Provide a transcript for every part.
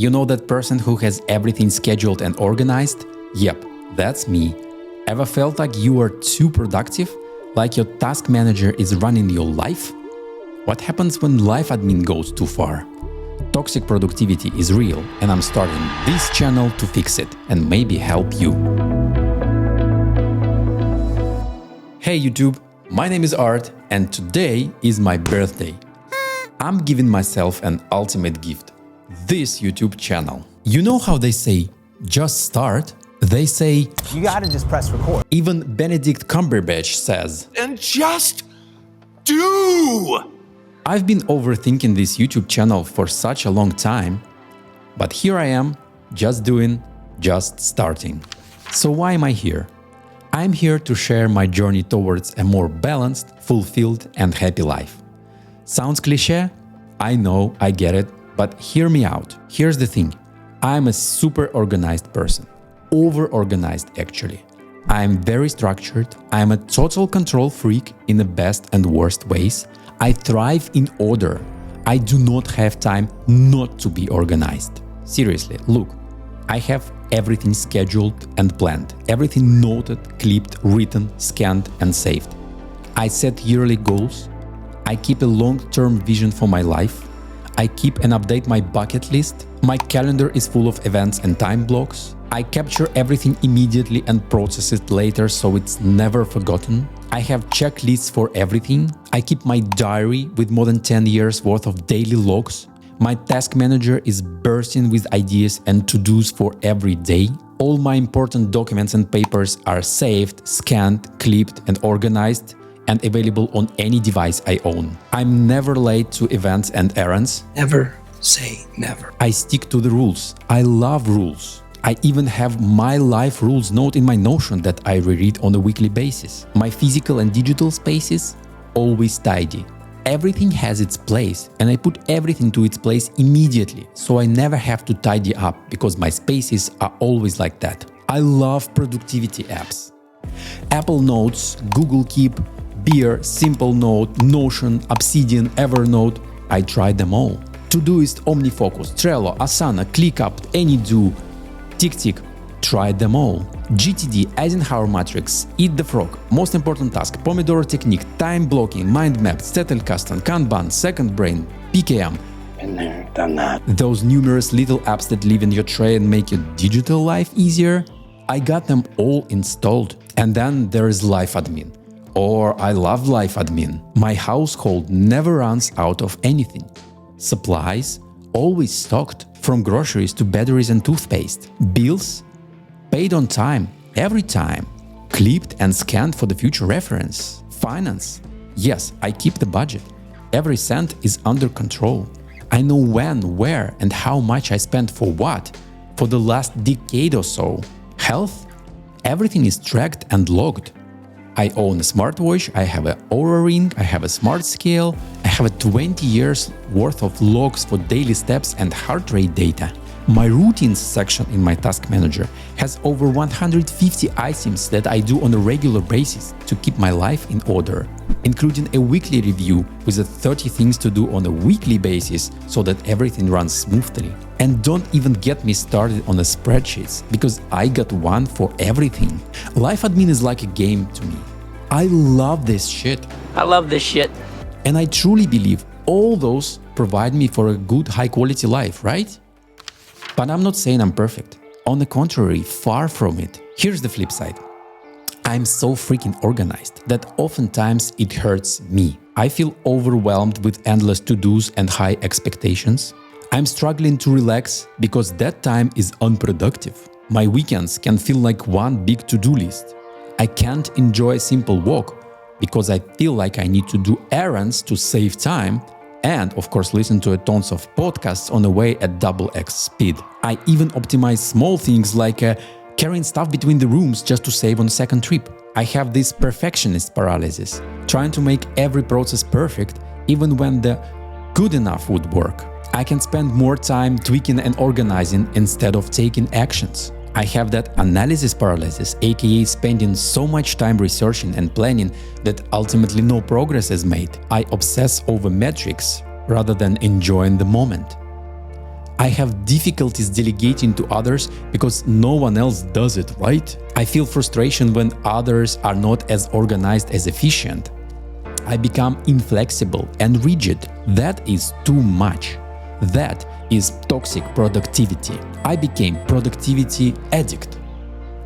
You know that person who has everything scheduled and organized? Yep, that's me. Ever felt like you are too productive? Like your task manager is running your life? What happens when life admin goes too far? Toxic productivity is real, and I'm starting this channel to fix it and maybe help you. Hey YouTube, my name is Art, and today is my birthday. I'm giving myself an ultimate gift. This YouTube channel. You know how they say, just start? They say, you gotta just press record. Even Benedict Cumberbatch says, and just do! I've been overthinking this YouTube channel for such a long time, but here I am, just doing, just starting. So why am I here? I'm here to share my journey towards a more balanced, fulfilled and happy life. Sounds cliché? I know, I get it, but hear me out. Here's the thing. I'm a super organized person. Over-organized actually. I'm very structured. I'm a total control freak in the best and worst ways. I thrive in order. I do not have time not to be organized. Seriously, look, I have everything scheduled and planned. Everything noted, clipped, written, scanned and saved. I set yearly goals. I keep a long-term vision for my life. I keep and update my bucket list. My calendar is full of events and time blocks. I capture everything immediately and process it later so it's never forgotten. I have checklists for everything. I keep my diary with more than 10 years worth of daily logs. My task manager is bursting with ideas and to-dos for every day. All my important documents and papers are saved, scanned, clipped and organized and available on any device I own. I'm never late to events and errands. Never say never. I stick to the rules. I love rules. I even have my life rules note in my Notion that I reread on a weekly basis. My physical and digital spaces, always tidy. Everything has its place and I put everything to its place immediately, so I never have to tidy up because my spaces are always like that. I love productivity apps. Apple Notes, Google Keep, Beer, Simple Note, Notion, Obsidian, Evernote. I tried them all. Todoist, OmniFocus, Trello, Asana, ClickUp, AnyDo, TickTick, tried them all. GTD, Eisenhower Matrix, Eat the Frog, Most Important Task, Pomodoro Technique, Time Blocking, Mind Map, Zettelkasten, Kanban, Second Brain, PKM. Been there, done that. Those numerous little apps that live in your tray and make your digital life easier, I got them all installed. And then there is Life Admin. Or I love Life Admin. My household never runs out of anything. Supplies, always stocked. From groceries to batteries and toothpaste. Bills, paid on time, every time. Clipped and scanned for the future reference. Finance, yes, I keep the budget. Every cent is under control. I know when, where and how much I spent for what for the last decade or so. Health, everything is tracked and logged. I own a smartwatch, I have an Oura Ring, I have a smart scale, I have a 20 years worth of logs for daily steps and heart rate data. My routines section in my task manager has over 150 items that I do on a regular basis to keep my life in order, including a weekly review with the 30 things to do on a weekly basis so that everything runs smoothly. And don't even get me started on the spreadsheets, because I got one for everything. Life Admin is like a game to me. I love this shit. I love this shit. And I truly believe all those provide me for a good high quality life, right? But I'm not saying I'm perfect. On the contrary, far from it. Here's the flip side. I'm so freaking organized that oftentimes it hurts me. I feel overwhelmed with endless to-dos and high expectations. I'm struggling to relax because that time is unproductive. My weekends can feel like one big to-do list. I can't enjoy a simple walk because I feel like I need to do errands to save time and, of course, listen to tons of podcasts on the way at double-X speed. I even optimize small things like carrying stuff between the rooms just to save on the second trip. I have this perfectionist paralysis, trying to make every process perfect even when the good enough would work. I can spend more time tweaking and organizing instead of taking actions. I have that analysis paralysis, aka spending so much time researching and planning that ultimately no progress is made. I obsess over metrics rather than enjoying the moment. I have difficulties delegating to others because no one else does it, right? I feel frustration when others are not as organized as efficient. I become inflexible and rigid. That is too much. That is toxic productivity. I became productivity addict.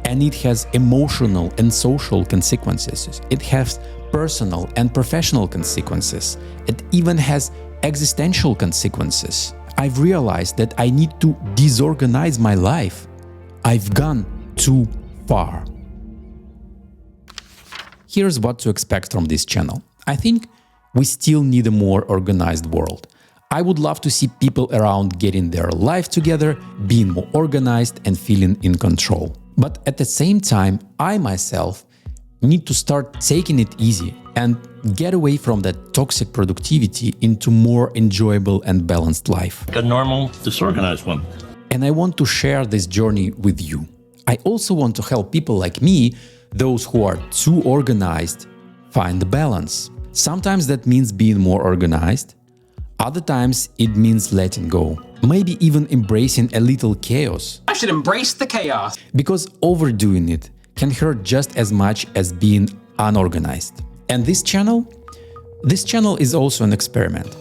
And it has emotional and social consequences. It has personal and professional consequences. It even has existential consequences. I've realized that I need to disorganize my life. I've gone too far. Here's what to expect from this channel. I think we still need a more organized world. I would love to see people around getting their life together, being more organized and feeling in control. But at the same time, I myself need to start taking it easy and get away from that toxic productivity into more enjoyable and balanced life. A normal, disorganized one. And I want to share this journey with you. I also want to help people like me, those who are too organized, find the balance. Sometimes that means being more organized. Other times it means letting go. Maybe even embracing a little chaos. I should embrace the chaos. Because overdoing it can hurt just as much as being unorganized. And this channel is also an experiment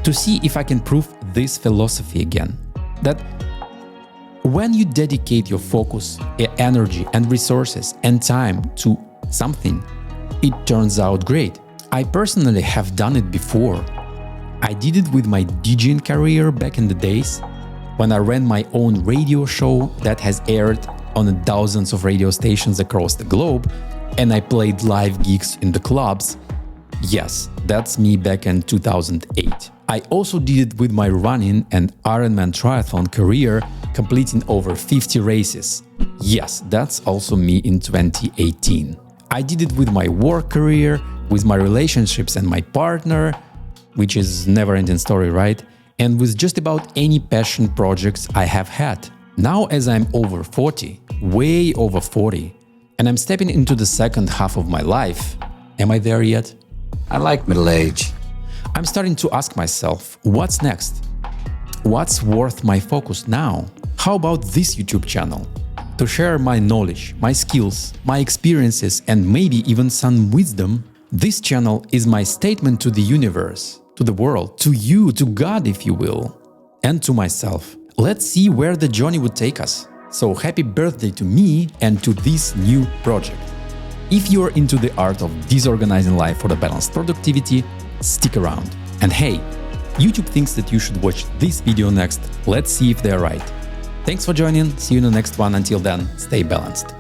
to see if I can prove this philosophy again. That when you dedicate your focus, energy and resources and time to something, it turns out great. I personally have done it before. I did it with my DJing career back in the days when I ran my own radio show that has aired on dozens of radio stations across the globe, and I played live gigs in the clubs. Yes, that's me back in 2008. I also did it with my running and Ironman triathlon career, completing over 50 races. Yes, that's also me in 2018. I did it with my work career, with my relationships and my partner, which is never-ending story, right? And with just about any passion projects I have had. Now, as I'm over 40, way over 40, and I'm stepping into the second half of my life, am I there yet? I like middle age. I'm starting to ask myself, what's next? What's worth my focus now? How about this YouTube channel? To share my knowledge, my skills, my experiences, and maybe even some wisdom, this channel is my statement to the universe, to the world, to you, to God, if you will, and to myself. Let's see where the journey would take us. So happy birthday to me and to this new project. If you're into the art of disorganizing life for the balanced productivity, stick around. And hey, YouTube thinks that you should watch this video next. Let's see if they're right. Thanks for joining. See you in the next one. Until then, stay balanced.